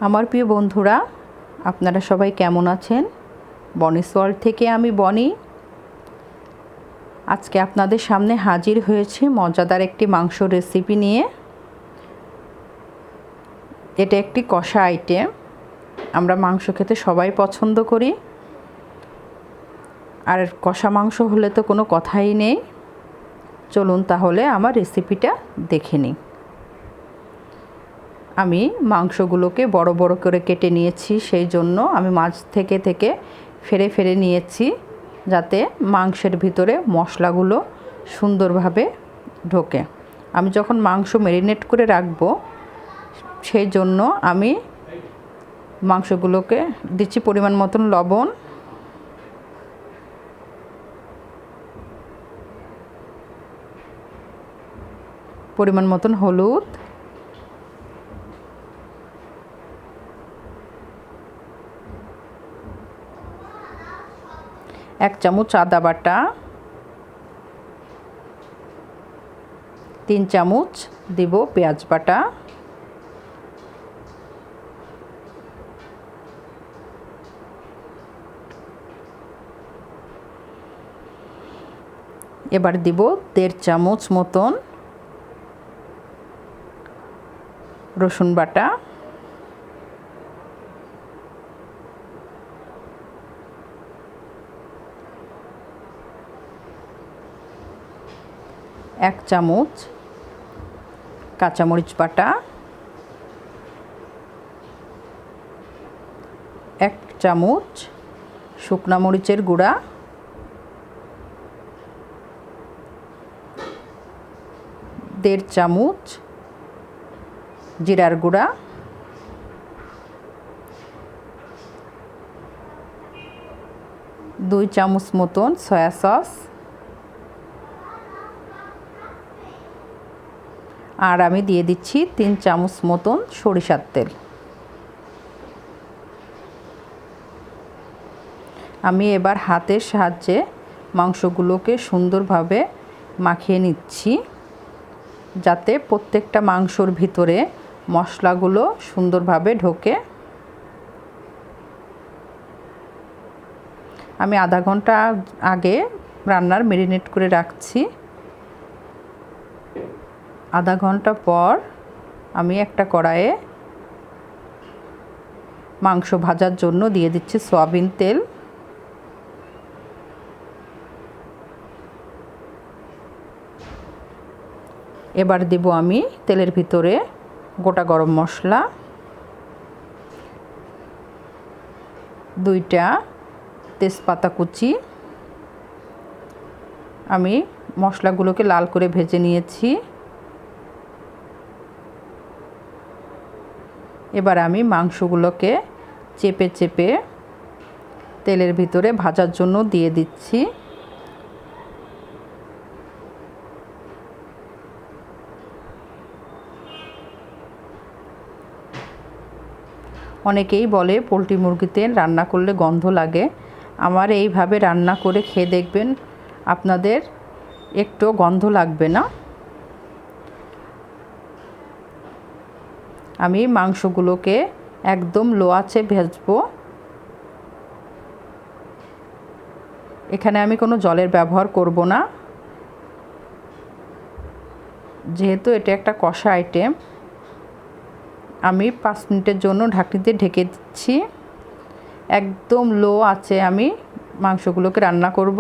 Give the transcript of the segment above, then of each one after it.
আমার প্রিয় বন্ধুরা, আপনারা সবাই কেমন আছেন? বনিস ওয়ার্ল্ড থেকে আমি বনি। আজকে আপনাদের সামনে হাজির হয়েছি মজাদার একটি মাংস রেসিপি নিয়ে। এটা একটি কষা আইটেম। আমরা মাংস খেতে সবাই পছন্দ করি, আর কষা মাংস হলে তো কোনো কথাই নেই। চলুন তাহলে আমার রেসিপিটা দেখে নিই। আমি মাংসগুলোকে বড় বড় করে কেটে নিয়েছি, সেই জন্য আমি মাছ থেকে ফেরে নিয়েছি, যাতে মাংসের ভিতরে মশলাগুলো সুন্দরভাবে ঢোকে। আমি যখন মাংস ম্যারিনেট করে রাখবো, সেই জন্য আমি মাংসগুলোকে দিচ্ছি পরিমাণ মতন লবণ, পরিমাণ মতন হলুদ, এক চামচ আদা বাটা, 3 চামচ দিব পেঁয়াজ বাটা, এবার দিব 1.5 চামচ মতন রসুন বাটা, এক চামচ কাঁচামরিচ বাটা, 1 চামচ শুকনা মরিচের গুঁড়া, 1.5 চামচ জিরার গুঁড়া, 2 চামচ মতন সয়া সস, আর আমি দিয়ে দিচ্ছি 3 চামচ মতন সরিষার তেল। আমি এবার হাতের সাহায্যে মাংসগুলোকে সুন্দরভাবে মাখিয়ে নিচ্ছি, যাতে প্রত্যেকটা মাংসর ভিতরে মশলাগুলো সুন্দরভাবে ঢোকে। আমি আধা ঘন্টা আগে রান্নার ম্যারিনেট করে রাখছি। আধা ঘন্টা পর আমি একটা কড়াইয়ে মাংস ভাজার জন্য দিয়ে দিচ্ছি সয়াবিন তেল। এবার দেব আমি তেলের ভিতরে গোটা গরম মশলা, 2টা তেজপাতা কুচি। আমি মশলাগুলোকে লাল করে ভেজে নিয়েছি। এবার আমি মাংসগুলোকে চেপে চেপে তেলের ভিতরে ভাজার জন্য দিয়ে দিচ্ছি। অনেকেই বলে পোলট্রি মুরগিতে রান্না করলে গন্ধ লাগে। আমার এইভাবে রান্না করে খেয়ে দেখবেন, আপনাদের একটু গন্ধ লাগবে না। আমি মাংসগুলোকে একদম লো আঁচে ভাজবো। এখানে আমি কোনো জলের ব্যবহার করব না, যেহেতু এটা একটা কষা আইটেম। আমি 5 মিনিটের জন্য ঢাকনি দিয়ে ঢেকে দিচ্ছি। একদম লো আঁচে আমি মাংসগুলোকে রান্না করব।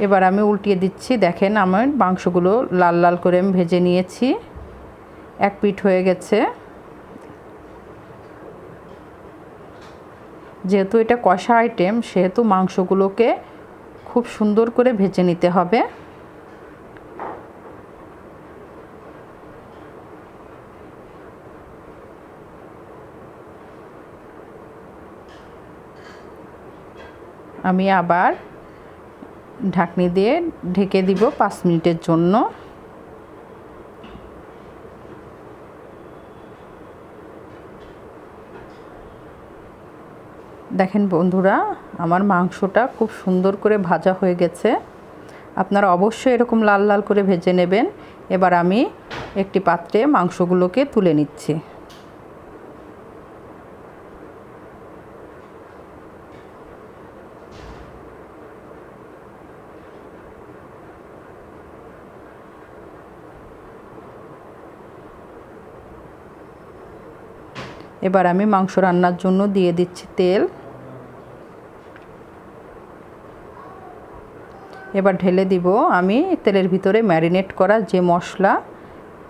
এবার আমি উল্টিয়ে দিচ্ছি। দেখেন, আমার মাংসগুলো লাল লাল করে আমি ভেজে নিয়েছি। এক পিঠ হয়ে গেছে। যেহেতু এটা কষা আইটেম, সেহেতু মাংসগুলোকে খুব সুন্দর করে ভেজে নিতে হবে। আমি আবার ঢাকনি দিয়ে ঢেকে দিব 5 মিনিটের জন্য। দেখেন বন্ধুরা, আমার মাংসটা খুব সুন্দর করে ভাজা হয়ে গেছে। আপনারা অবশ্যই এরকম লাল লাল করে ভেজে নেবেন। এবার আমি একটি পাত্রে মাংসগুলোকে তুলে নিচ্ছি। এবার আমি মাংস রান্নার জন্য দিয়ে দিচ্ছি তেল। এবার ঢেলে দিব আমি তেলের ভিতরে ম্যারিনেট করা যে মশলা,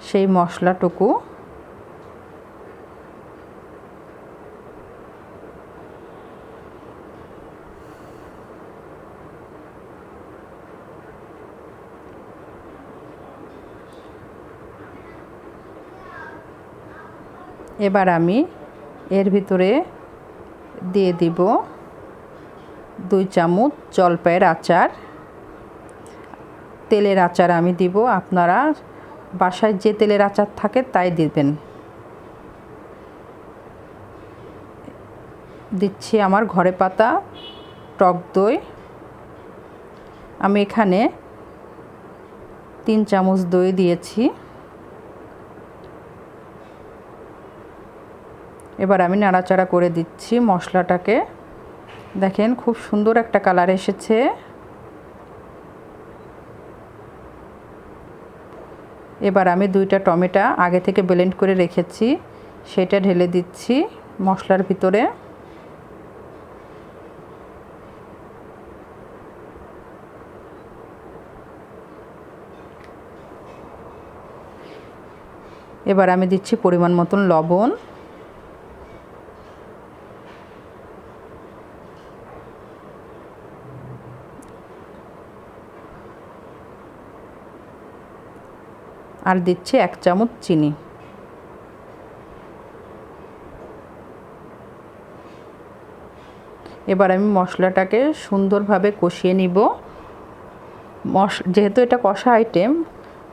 সেই মশলাটুকু। এবার আমি এর ভিতরে দিয়ে দিব 2 চামচ জলপাইয়ের আচার। তেলের আচার আমি দিব, আপনারা বাসায় যে তেলের আচার থাকে তাই দিবেন। দিচ্ছি আমার ঘরে পাতা টক দই। আমি এখানে 3 চামচ দই দিয়েছি। এবার আমি নাড়াচাড়া করে দিচ্ছি মশলাটাকে। দেখেন খুব সুন্দর একটা কালার এসেছে। এবার আমি 2টা টমেটো আগে থেকে ব্লেন্ড করে রেখেছি, সেটা ঢেলে দিচ্ছি মশলার ভিতরে। এবার আমি দিচ্ছি পরিমাণ মতন লবণ। আর দিচ্ছি 1 চামচ চিনি। এবার আমি মশলাটাকে সুন্দরভাবে কষিয়ে নিব। যেহেতু এটা কষা আইটেম,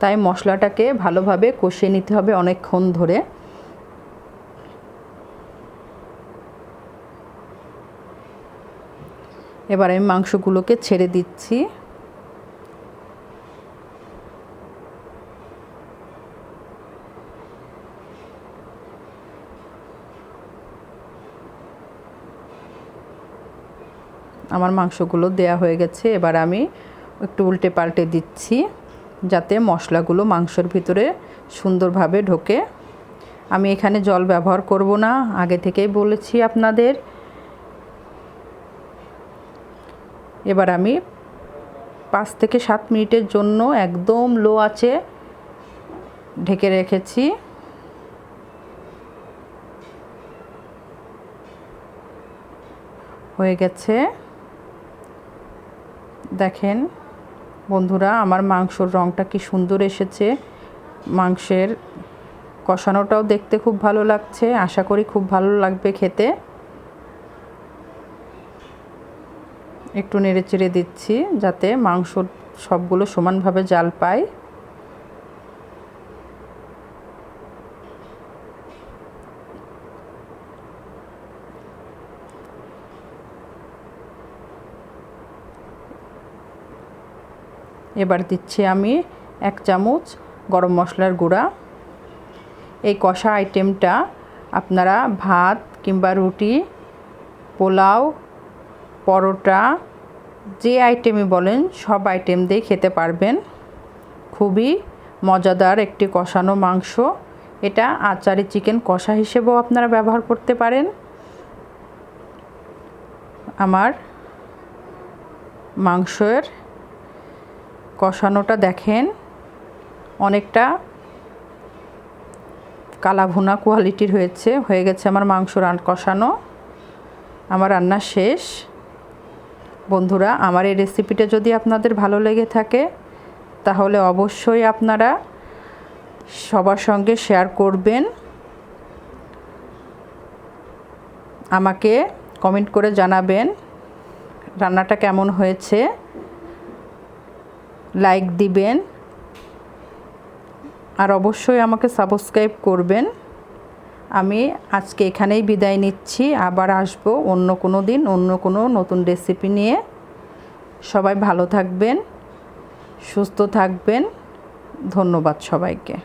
তাই মশলাটাকে ভালোভাবে কষিয়ে নিতে হবে অনেকক্ষণ ধরে। এবার আমি মাংসগুলোকে ছেড়ে দিচ্ছি। আমার মাংসগুলো দেয়া হয়ে গেছে। এবার আমি একটু উল্টে পাল্টে দিচ্ছি যাতে মশলাগুলো মাংসের ভিতরে সুন্দরভাবে ঢোকে। আমি এখানে জল ব্যবহার করব না, আগে থেকেই বলেছি আপনাদের। এবার আমি 5 থেকে 7 মিনিটের জন্য একদম লো আঁচে ঢেকে রেখেছি। হয়ে গেছে। দেখেন বন্ধুরা, আমার মাংসর রঙটা কি সুন্দর এসেছে। মাংসের কষানোটাও দেখতে খুব ভালো লাগছে, আশা করি খুব ভালো লাগবে খেতে। একটু নেড়েচেড়ে দিচ্ছি যাতে মাংস সবগুলো সমানভাবে জাল পায়। এবার দিচ্ছি আমি 1 চামচ গরম মশলার গুঁড়া। এই কষা আইটেমটা আপনারা ভাত কিংবা রুটি, পোলাও, পরোটা, যে আইটেমই বলেন সব আইটেম দিয়ে খেতে পারবেন। খুবই মজাদার একটি কষানো মাংস। এটা আচারি চিকেন কষা হিসেবেও আপনারা ব্যবহার করতে পারেন। আমার মাংসের কষানোটা দেখেন অনেকটা কালাভুনা কোয়ালিটির হয়ে গেছে আমার মাংস কষানো। আমার রান্না শেষ। বন্ধুরা, আমার এই রেসিপিটা যদি আপনাদের ভালো লেগে থাকে তাহলে অবশ্যই আপনারা সবার সঙ্গে শেয়ার করবেন। আমাকে কমেন্ট করে জানাবেন রান্নাটা কেমন হয়েছে। লাইক দিবেন আর অবশ্যই আমাকে সাবস্ক্রাইব করবেন। আমি আজকে এখানেই বিদায় নিচ্ছি, আবার আসবো অন্য কোনো দিন অন্য কোনো নতুন রেসিপি নিয়ে। সবাই ভালো থাকবেন, সুস্থ থাকবেন। ধন্যবাদ সবাইকে।